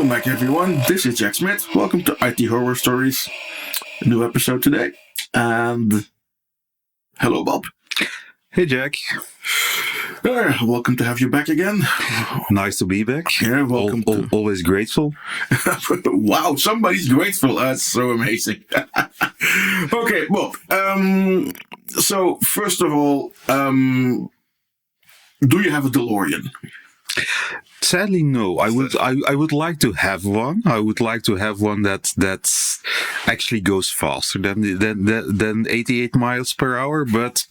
Welcome back, everyone. This is Jack Smith. Welcome to IT Horror Stories. A new episode today. And hello, Bob. Hey, Jack. Welcome to have you back again. Nice to be back. Yeah, welcome. Always grateful. Wow, somebody's grateful. That's so amazing. Okay, Bob. So first of all, do you have a DeLorean? Sadly, no. I would like to have one. I would like to have one that actually goes faster than 88 miles per hour. But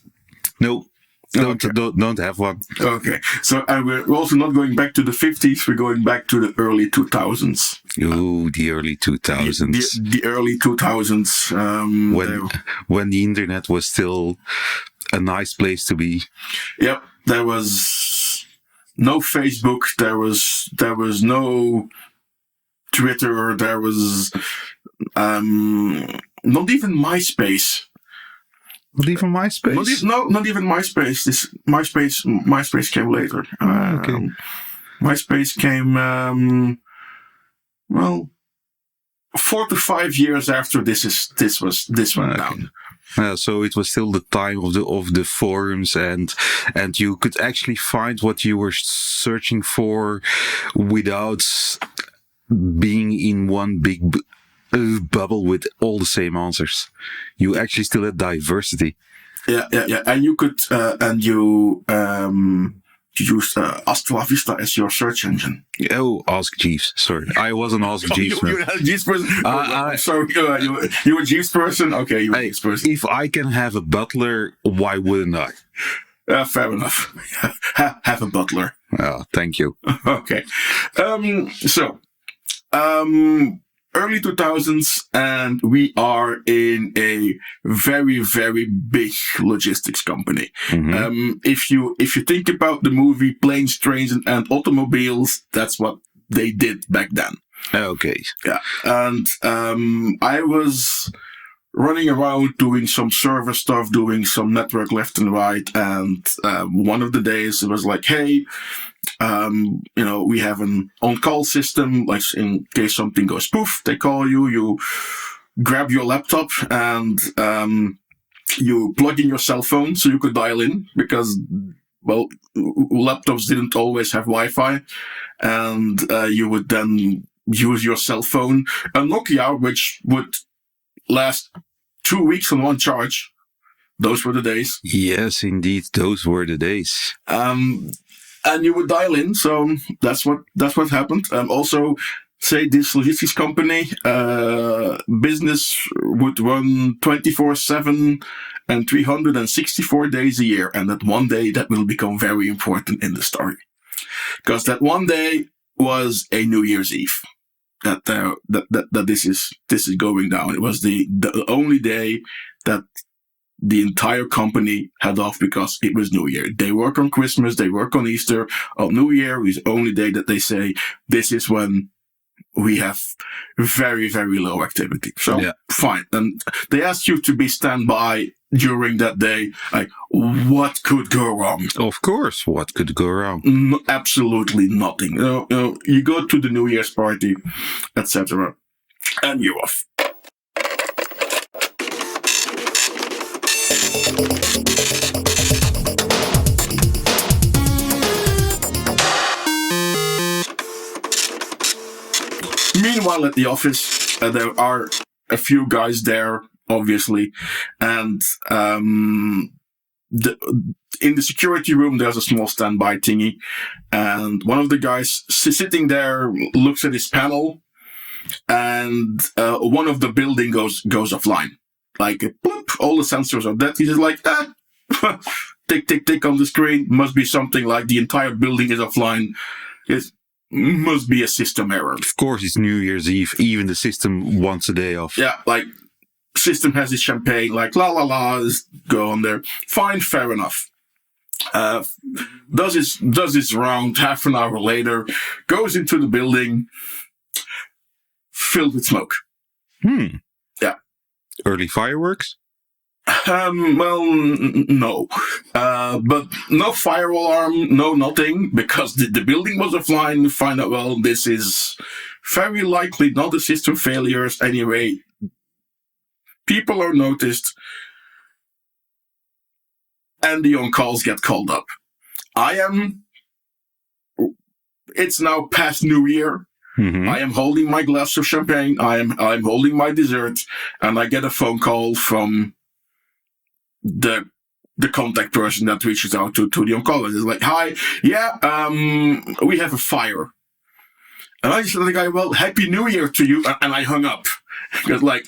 no, don't have one. Okay. So and we're also not going back to the 50s. We're going back to the early 2000s. Oh, the early 2000s. The early 2000s. When the internet was still a nice place to be. Yep. There was no Facebook, there was no Twitter, there was not even MySpace. Not even MySpace? Not even MySpace. MySpace came later. Okay. MySpace came 4 to 5 years after this went down. So it was still the time of the forums, and you could actually find what you were searching for without being in one big bubble with all the same answers. You actually still had diversity. Yeah. And you could you used Hasta Vista as your search engine. Oh, Ask Jeeves. Sorry, I wasn't Ask Jeeves. You're not a Jeeves person. Sorry, you're a Jeeves person. Okay, you're a Jeeves person. If I can have a butler, why wouldn't I? Fair enough. Have a butler. Oh, thank you. Okay. Early 2000s, and we are in a very, very big logistics company. Mm-hmm. If you think about the movie Planes, Trains, and Automobiles, that's what they did back then. Okay. Yeah. And I was running around doing some server stuff, doing some network left and right, and one of the days it was like, hey, we have an on-call system, like in case something goes poof, they call you, you grab your laptop and you plug in your cell phone so you could dial in because, well, laptops didn't always have Wi-Fi, and you would then use your cell phone, a Nokia, which would last 2 weeks on one charge. Those were the days. Yes, indeed, those were the days. And you would dial in, so that's what happened. Also, say this logistics company, business would run 24/7 and 364 days a year, and that one day that will become very important in the story, because that one day was a New Year's Eve. That this is going down. It was the only day that the entire company had off because it was New Year. They work on Christmas, they work on Easter. On New Year is the only day that they say, this is when we have very, very low activity. So, yeah. Fine. And they asked you to be standby during that day. Like, what could go wrong? Of course, what could go wrong? Absolutely nothing. You go to the New Year's party, etc., and you're off. Meanwhile, at the office, there are a few guys there, obviously, and in the security room, there's a small standby thingy, and one of the guys sitting there looks at his panel, and one of the building goes offline. Like, bloop, all the sensors are dead. He's just like, tick, tick, tick on the screen. Must be something like the entire building is offline. It must be a system error. Of course, it's New Year's Eve. Even the system wants a day off. Yeah, like, system has its champagne, like, la, la, la, just go on there. Fine, fair enough. Does his round half an hour later, goes into the building, filled with smoke. Yeah. Early fireworks? No. But no fire alarm, no nothing, because the building was offline. Find out, well, this is very likely not the system failures anyway. People are noticed, and the on-calls get called up. It's now past New Year. Mm-hmm. I am holding my glass of champagne. I'm holding my dessert, and I get a phone call from the contact person that reaches out to the on-call. It's like, hi, yeah, we have a fire. And I said to the guy, well, Happy New Year to you. And I hung up. Because, like,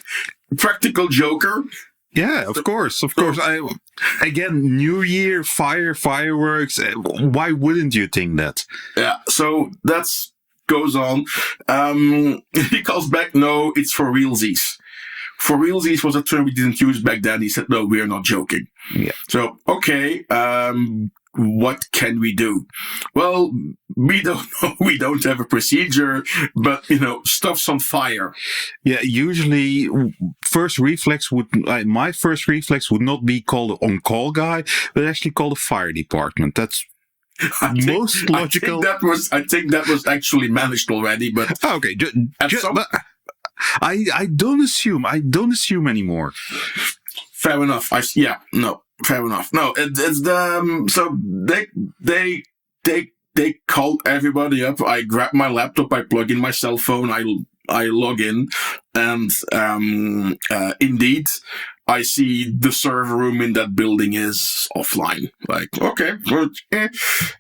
practical joker. Yeah, of course. Again, New Year, fireworks. Why wouldn't you think that? Yeah, so that's goes on. He calls back, no, it's for realsies. For realsies was a term we didn't use back then. He said, no, we're not joking. Yeah. So, okay, what can we do? Well, we don't know. We don't have a procedure, but, stuff's on fire. Yeah, usually my first reflex would not be called an on-call guy, but actually call the fire department. That's most logical. I think that was actually managed already, but okay. But I don't assume anymore. Fair enough. Fair enough. No, it's so they call everybody up. I grab my laptop, I plug in my cell phone, I log in, and indeed, I see the server room in that building is offline. Like, okay, good.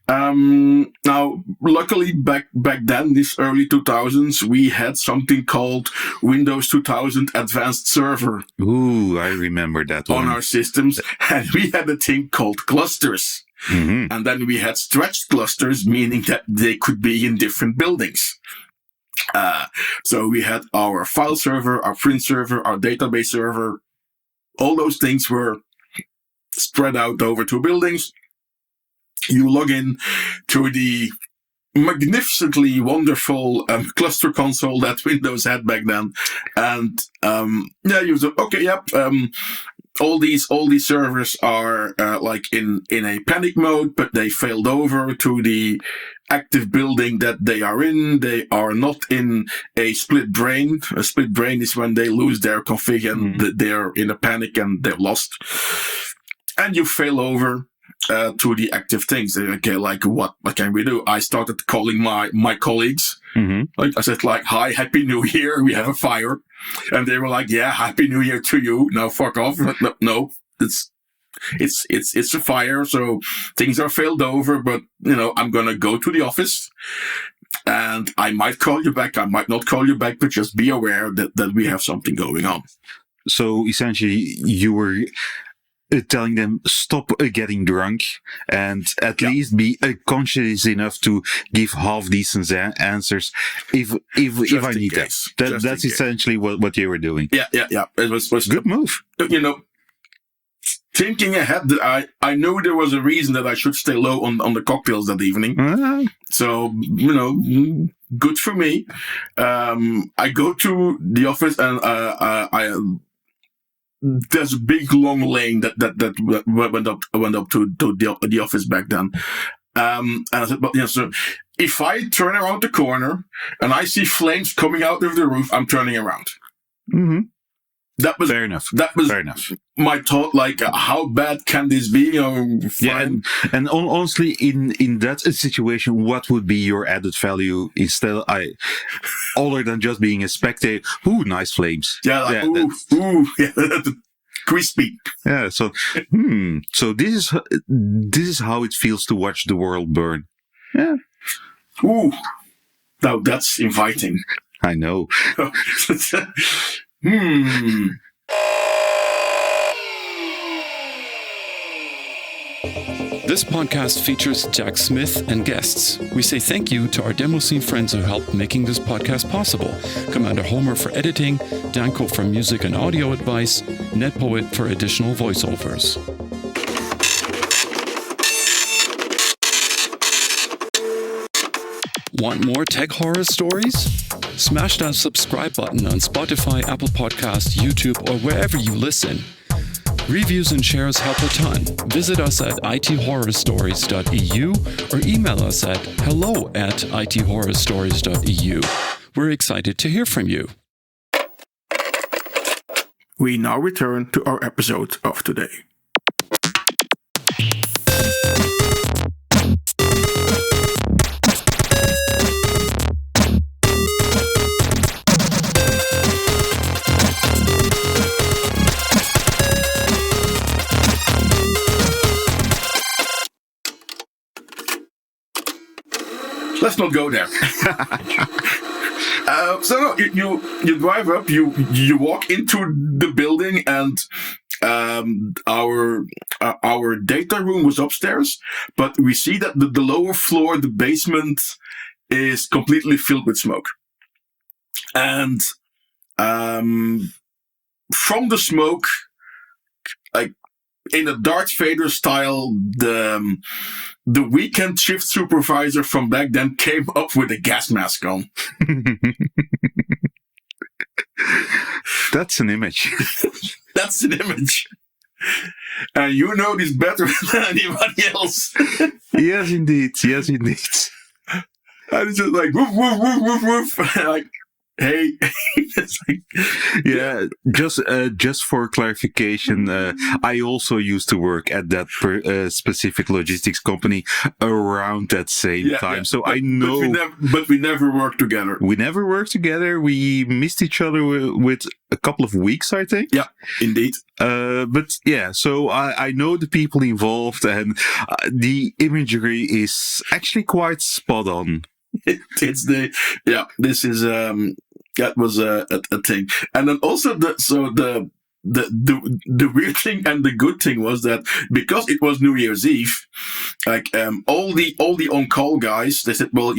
Now, luckily, back then, this early 2000s, we had something called Windows 2000 Advanced Server. Ooh, I remember that one. On our systems, and we had a thing called clusters. Mm-hmm. And then we had stretched clusters, meaning that they could be in different buildings. So we had our file server, our print server, our database server. All those things were spread out over 2 buildings. You log in to the magnificently wonderful cluster console that Windows had back then. And you say, okay, yep, all these servers are like in a panic mode, but they failed over to the active building that they are in. They are not in a split brain. A split brain is when they lose their config and they're in a panic and they're lost. And you fail over to the active things. Okay, like what can we do? I started calling my colleagues. Mm-hmm. Like I said, like, hi, Happy New Year. We have a fire. And they were like, yeah, Happy New Year to you. Now fuck off. No, it's a fire. So things are failed over, but I'm going to go to the office and I might call you back. I might not call you back, but just be aware that we have something going on. So essentially you were telling them stop getting drunk and at least be conscious enough to give half decent answers if I need that. That's essentially what you were doing. Yeah. It was good move. Thinking ahead, I knew there was a reason that I should stay low on the cocktails that evening. So, good for me. I go to the office and there's a big long lane that went up to the office back then. And I said, but so if I turn around the corner and I see flames coming out of the roof, I'm turning around. Mm-hmm. That was fair enough. That was fair enough. My thought, like, how bad can this be? Yeah, and honestly, in that situation, what would be your added value instead? Other than just being a spectator. Ooh, nice flames. Yeah, crispy. Yeah. So, So this is how it feels to watch the world burn. Yeah. Ooh. Now that's inviting. I know. This podcast features Jack Smith and guests. We say thank you to our demo scene friends who helped making this podcast possible. Commander Homer for editing, Danko for music and audio advice, NetPoet for additional voiceovers. Want more tech horror stories? Smash that subscribe button on Spotify, Apple Podcasts, YouTube, or wherever you listen. Reviews and shares help a ton. Visit us at ithorrorstories.eu or email us at hello@ithorrorstories.eu. We're excited to hear from you. We now return to our episode of today. Let's not go there. So no, you drive up, you walk into the building, and our data room was upstairs, but we see that the lower floor, the basement, is completely filled with smoke, and from the smoke, like in a Darth Vader style, the weekend shift supervisor from back then came up with a gas mask on. That's an image. That's an image. And you know this better than anybody else. Yes, indeed. Yes, indeed. And it's just like, woof, woof, woof, woof, woof. Like, hey. It's like, yeah, just for clarification, I also used to work at that specific logistics company around that same time. So I know. But we never worked together. We never worked together. We missed each other with a couple of weeks, I think. Yeah, indeed. But yeah, so I know the people involved, and the imagery is actually quite spot on. This is that was a thing. And then also the weird thing and the good thing was that because it was New Year's Eve, like all the on-call guys, they said, well,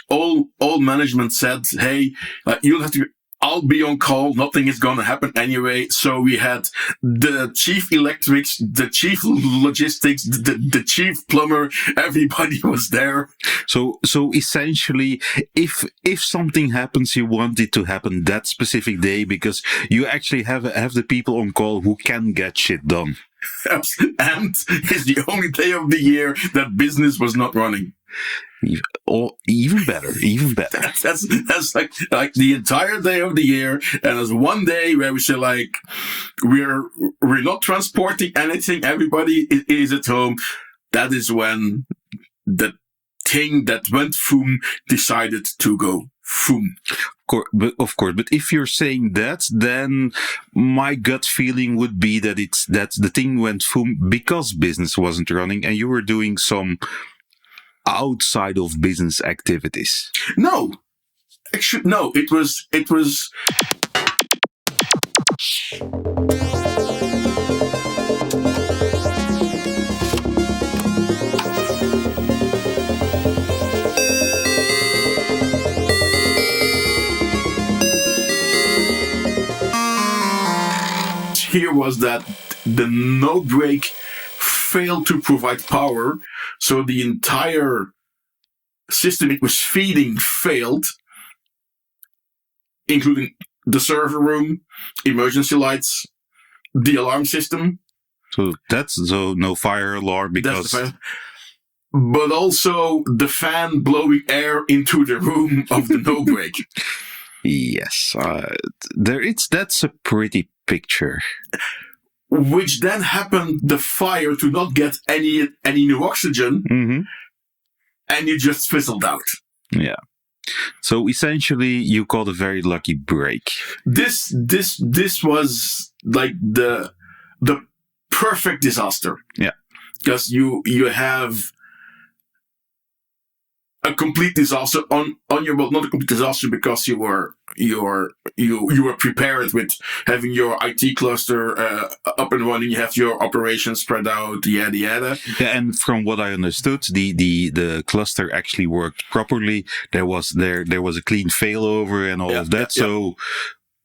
all management said, hey, you'll have to. I'll be on call. Nothing is going to happen anyway. So we had the chief electrics, the chief logistics, the chief plumber. Everybody was there. So essentially, if something happens, you want it to happen that specific day because you actually have the people on call who can get shit done. And it's the only day of the year that business was not running. Even better. That's like the entire day of the year, and there's one day where we say like we're not transporting anything. Everybody is at home. That is when the thing that went foom decided to go foom. Of course, but if you're saying that, then my gut feeling would be that the thing went foom because business wasn't running and you were doing some outside of business activities. No, actually, no. It was. Here was that the no break failed to provide power, so the entire system it was feeding failed, including the server room, emergency lights, the alarm system. So no fire alarm because. But also the blowing air into the room of the no break. Yes, that's a pretty picture. Which then happened the fire to not get any new oxygen, and you just fizzled out. Yeah. So essentially, you got a very lucky break. This was like the perfect disaster. Yeah, because you have a complete disaster on your, well, not a complete disaster because you were prepared with having your IT cluster up and running. You have your operations spread out, yada yada. Yeah, and from what I understood, the cluster actually worked properly. There was a clean failover and all of that. So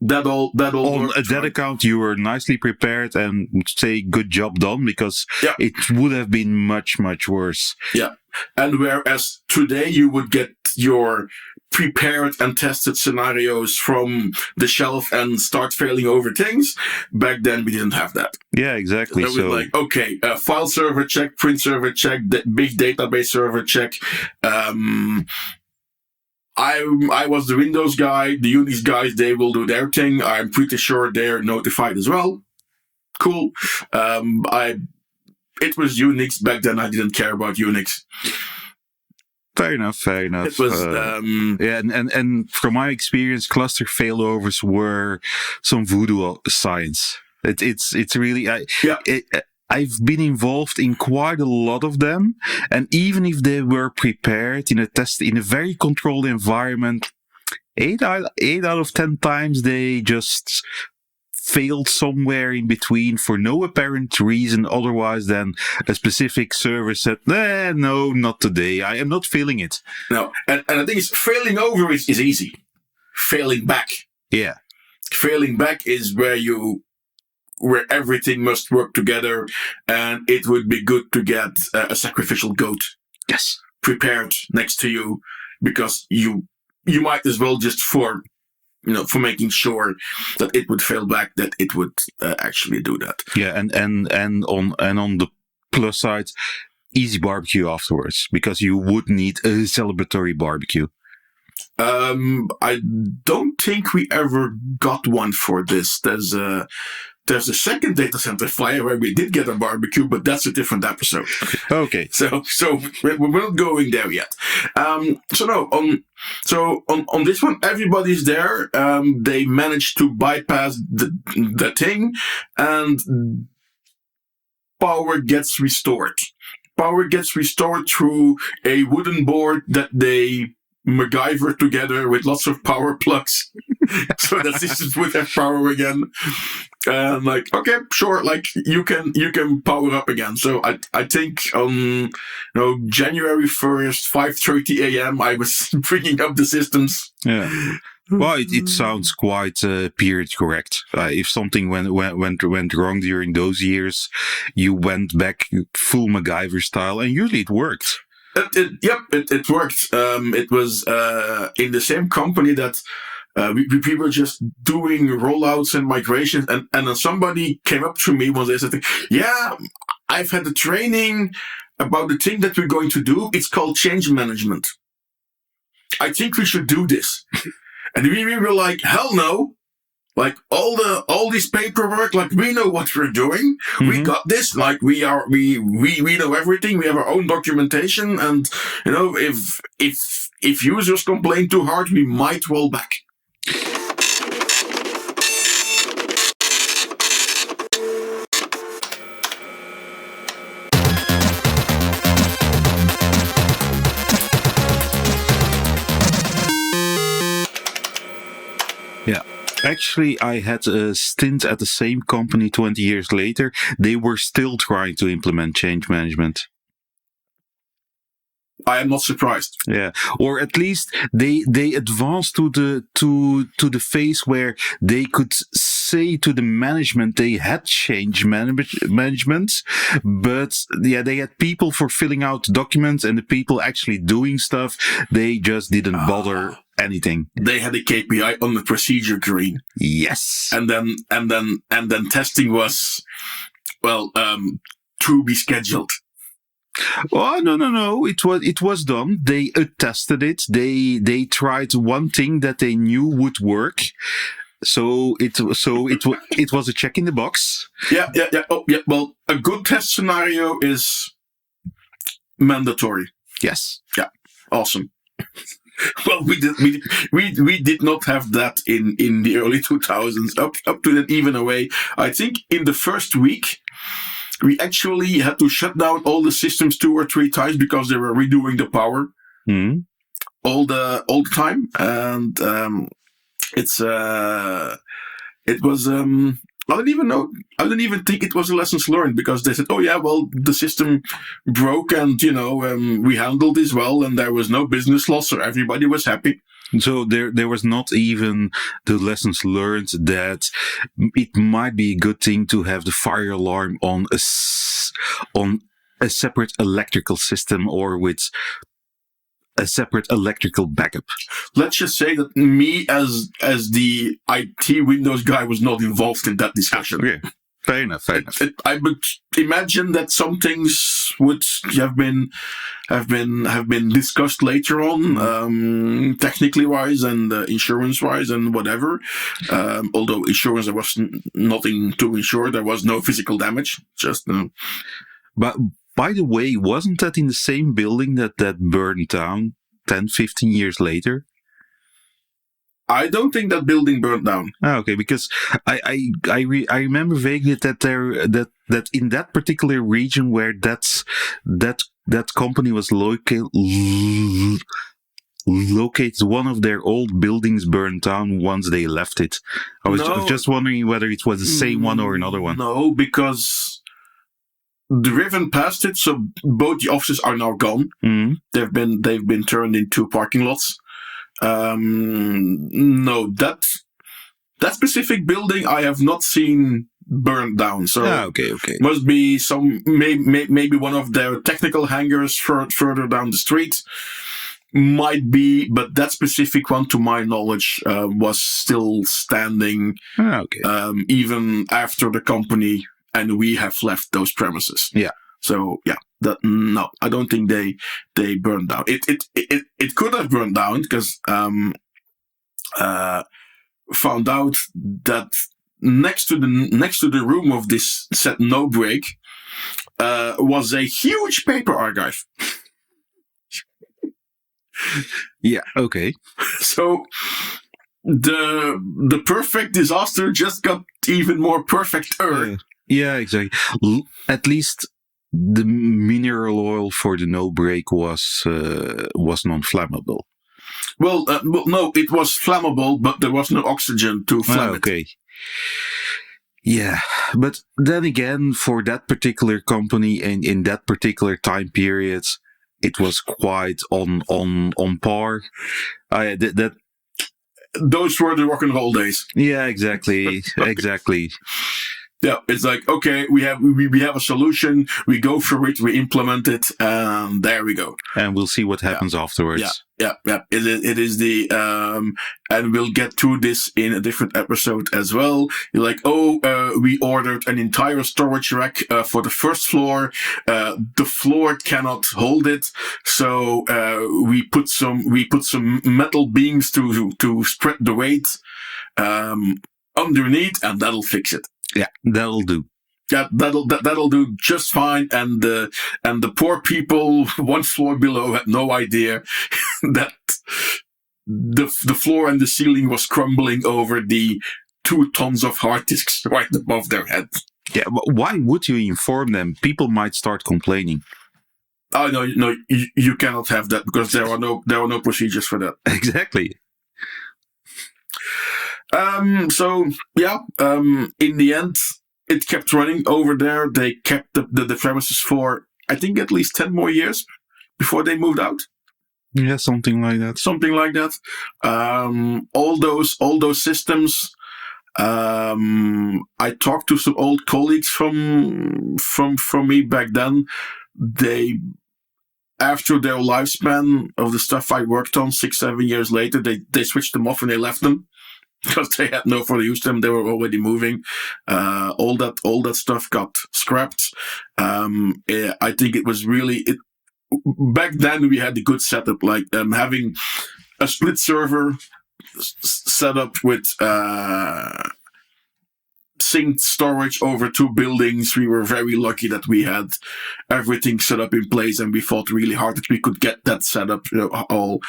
that all on that account, you were nicely prepared and say good job done because it would have been much worse. Yeah. And whereas today you would get your prepared and tested scenarios from the shelf and start failing over things, back then we didn't have that. Yeah, exactly. So we were like, okay, file server check, print server check, big database server check, I was the Windows guy. The Unix guys, they will do their thing. I'm pretty sure they're notified as well. Cool. It was Unix back then. I didn't care about Unix. Fair enough. It was yeah, and from my experience, cluster failovers were some voodoo science. It's really I've been involved in quite a lot of them, and even if they were prepared in a very controlled environment, 8 out of 10 times they just failed somewhere in between for no apparent reason otherwise than a specific server said, no, not today. I am not feeling it. No, and the thing is, failing over is easy. Failing back. Yeah. Failing back is where everything must work together, and it would be good to get a sacrificial goat. Yes. Prepared next to you, because you might as well just for making sure that it would fail back, that it would actually do that. Yeah, and on the plus side, easy barbecue afterwards, because you would need a celebratory barbecue. I don't think we ever got one for this. There's a second Datacenter fire where we did get a barbecue, but that's a different episode. Okay. So we're not going there yet. On this one, everybody's there. They managed to bypass the thing, and power gets restored. Power gets restored through a wooden board that they MacGyver together with lots of power plugs, so that systems would have power again. And like, okay, sure, like you can power up again. So I think on January 1st, 5:30 a.m. I was bringing up the systems. Yeah. Well, it sounds quite period correct. If something went wrong during those years, you went back full MacGyver style, and usually it worked. It worked. It was in the same company that we were just doing rollouts and migrations, and then somebody came up to me one day and said, "Yeah, I've had a training about the thing that we're going to do. It's called change management. I think we should do this." And we were like, "Hell no! Like all this paperwork, like we know what we're doing. Mm-hmm. We got this. Like we know everything. We have our own documentation, and if users complain too hard, we might roll back." Yeah. Actually, I had a stint at the same company 20 years later. They were still trying to implement change management. I am not surprised. Yeah, or at least they advanced to the phase where they could say to the management they had change management, but yeah, they had people for filling out documents, and the people actually doing stuff, they just didn't bother anything. They had a KPI on the procedure green. Yes, and then testing was to be scheduled. Oh no! It was done. They tested it. They tried one thing that they knew would work. So it was a check in the box. Yeah. Oh, yeah. Well, a good test scenario is mandatory. Yes. Yeah. Awesome. Well, we did not have that in the early 2000s. Up to that even away. I think in the first week, we actually had to shut down all the systems 2 or 3 times because they were redoing the power all the time, and it was I didn't even think it was a lessons learned, because they said, "Oh yeah, well the system broke, and we handled this well, and there was no business loss, so everybody was happy." So there was not even the lessons learned that it might be a good thing to have the fire alarm on a separate electrical system, or with a separate electrical backup. Let's just say that me as the IT Windows guy was not involved in that discussion. Okay. Fair enough. I would imagine that some things would have been discussed later on, technically wise and insurance wise and whatever. Although insurance, there was nothing to insure. There was no physical damage. Just. But by the way, wasn't that in the same building that burned down 10, 15 years later? I don't think that building burned down. Okay, because I remember vaguely that in that particular region where that company was located, one of their old buildings burned down once they left it. I was just wondering whether it was the same one or another one. No, because driven past it, so both the offices are now gone. Mm-hmm. They've been turned into parking lots. No, that specific building I have not seen burned down. So okay. Must be some maybe one of their technical hangars further down the street. Might be, but that specific one, to my knowledge, was still standing. Okay. Even after the company and we have left those premises. Yeah. So yeah. No, I don't think they burned down. It could have burned down because found out that next to the room of this set no break was a huge paper archive. Yeah. Okay. So the perfect disaster just got even more perfect. Yeah, exactly. At least the mineral oil for the no break was non-flammable. Well, no, it was flammable, but there was no oxygen to flame it. Okay. Yeah, but then again, for that particular company and in that particular time period, it was quite on par. Those were the rock and roll days. Yeah, exactly, exactly. Yeah, it's like, okay, we have a solution, we go for it, we implement it, and there we go. And we'll see what happens afterwards. Yeah. It is the, and we'll get to this in a different episode as well. You're like, we ordered an entire storage rack for the first floor. The floor cannot hold it, so we put some metal beams to spread the weight underneath, and that'll fix it. Yeah, that'll do. Yeah, that'll do just fine. And the poor people one floor below had no idea that the floor and the ceiling was crumbling over the 2 tons of hard disks right above their head. Yeah, but why would you inform them? People might start complaining. Oh no, you cannot have that because there are no procedures for that. Exactly. So yeah, in the end, it kept running over there. They kept the premises for, I think, at least 10 more years before they moved out. Yeah, something like that. All those systems. I talked to some old colleagues from me back then. They, after their lifespan of the stuff I worked on 6-7 years later, they switched them off and they left them. Because they had no further use to them, they were already moving. All that stuff got scrapped. I think it was really back then we had a good setup, like having a split server set up with synced storage over 2 buildings. We were very lucky that we had everything set up in place, and we fought really hard that we could get that set up all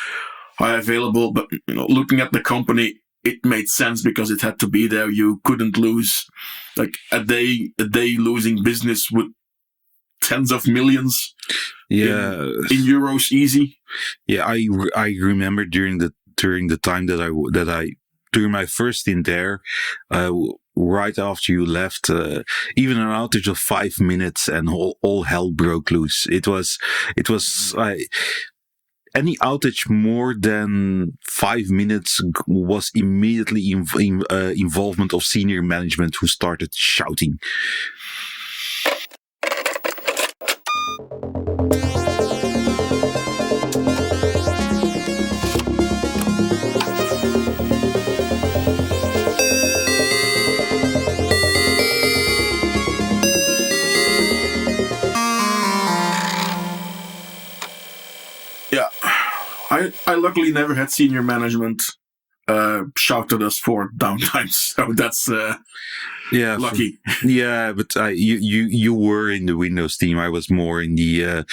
available. But looking at the company, it made sense because it had to be there. You couldn't lose, like a day losing business with tens of millions. Yeah, in euros, easy. Yeah, I remember during the time that I during my first stint there, right after you left, even an outage of 5 minutes and all hell broke loose. It was any outage more than 5 minutes was immediately involvement of senior management who started shouting. I luckily never had senior management shout at us for downtime, so that's lucky. But you were in the Windows team. I was more in the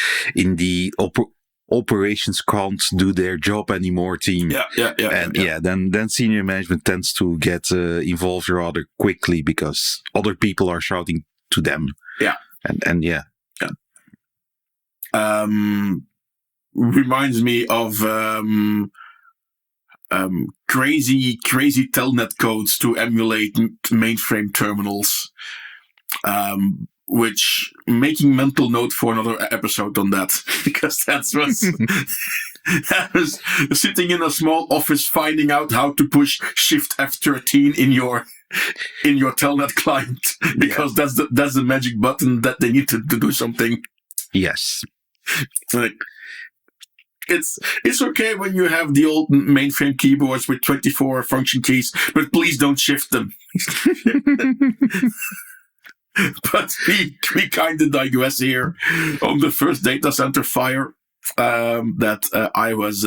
operations can't do their job anymore team. Then senior management tends to get involved rather quickly because other people are shouting to them. Reminds me of crazy telnet codes to emulate mainframe terminals, which making mental note for another episode on that, because that was sitting in a small office finding out how to push Shift F13 in your telnet client, because that's the magic button that they need to do something. Yes. It's okay when you have the old mainframe keyboards with 24 function keys, but please don't shift them. But we kind of digress here on the first data center fire that I was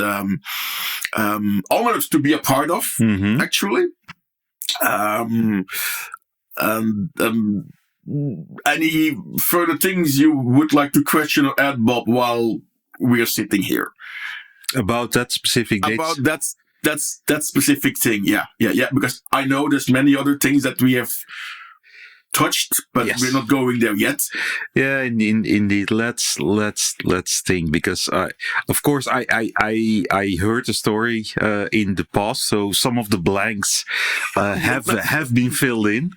honored to be a part of, actually. Any further things you would like to question or add, Bob, while we're sitting here? About that specific date? About that specific thing, yeah. Because I know there's many other things that we have touched, but we're not going there yet. Yeah, indeed. Let's think, because of course I heard a story in the past, so some of the blanks have been filled in.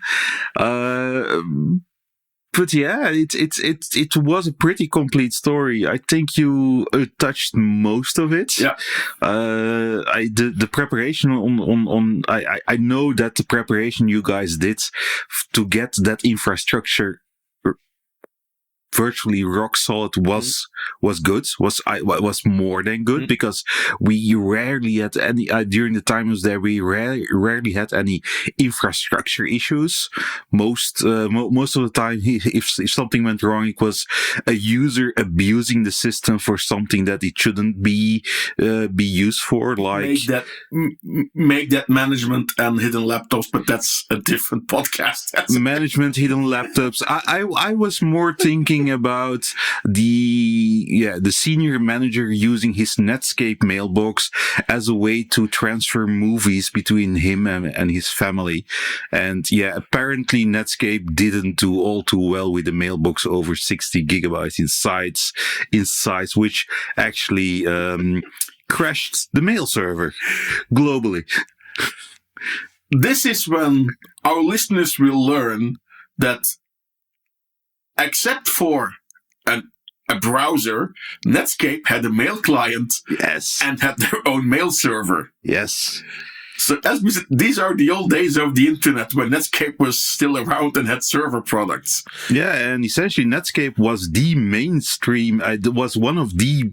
But yeah, it was a pretty complete story. I think you touched most of it. Yeah. The preparation on I know that the preparation you guys did to get that infrastructure virtually rock solid was good, was more than good, because we rarely had any during the time I was there, we rarely had any infrastructure issues. Most of the time, if something went wrong, it was a user abusing the system for something that it shouldn't be used for, like make that management and hidden laptops, but that's a different podcast. Management, hidden laptops. I was more thinking about the senior manager using his Netscape mailbox as a way to transfer movies between him and his family. And apparently Netscape didn't do all too well with the mailbox over 60 gigabytes in size, which actually crashed the mail server globally. This is when our listeners will learn that, except for a browser, Netscape had a mail client and had their own mail server. Yes. So as we said, these are the old days of the internet when Netscape was still around and had server products. Yeah, and essentially Netscape was the mainstream. It was one of the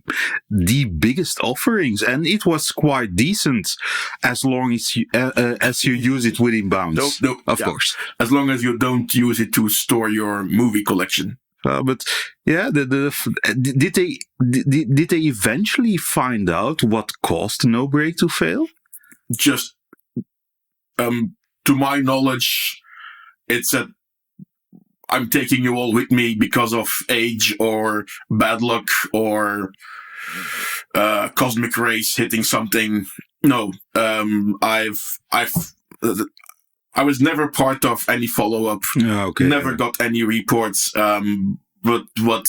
biggest offerings, and it was quite decent as long as you use it within bounds. Of course, as long as you don't use it to store your movie collection. But yeah, did they eventually find out what caused No Break to fail? Just, to my knowledge, it's I'm taking you all with me because of age or bad luck or cosmic rays hitting something. No, I was never part of any follow-up. Never got any reports. But what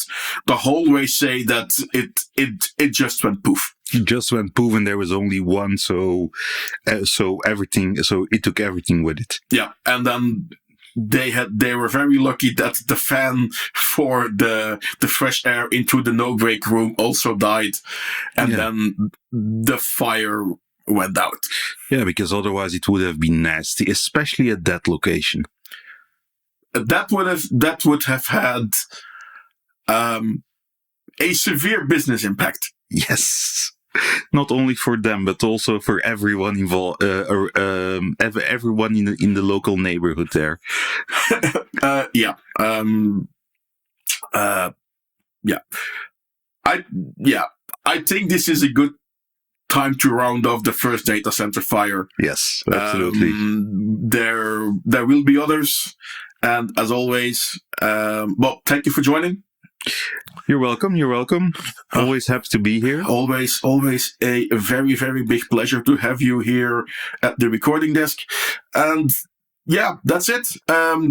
the hallways say that it just went poof. It just went poof, and there was only one, so it took everything with it. Yeah, and then they were very lucky that the fan for the fresh air into the no break room also died, and then the fire went out. Yeah, because otherwise it would have been nasty, especially at that location. That would have had a severe business impact. Yes. Not only for them, but also for everyone involved, everyone in the local neighborhood there. I think this is a good time to round off the first data center fire. Yes, absolutely. There will be others. And as always, thank you for joining. You're welcome. Always happy to be here. Always a very, very big pleasure to have you here at the recording desk. And yeah, that's it.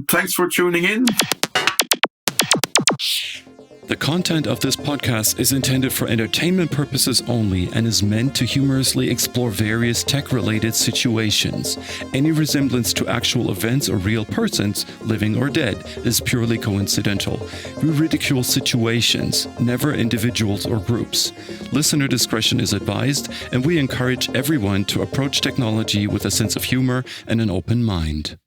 Thanks for tuning in. The content of this podcast is intended for entertainment purposes only and is meant to humorously explore various tech-related situations. Any resemblance to actual events or real persons, living or dead, is purely coincidental. We ridicule situations, never individuals or groups. Listener discretion is advised, and we encourage everyone to approach technology with a sense of humor and an open mind.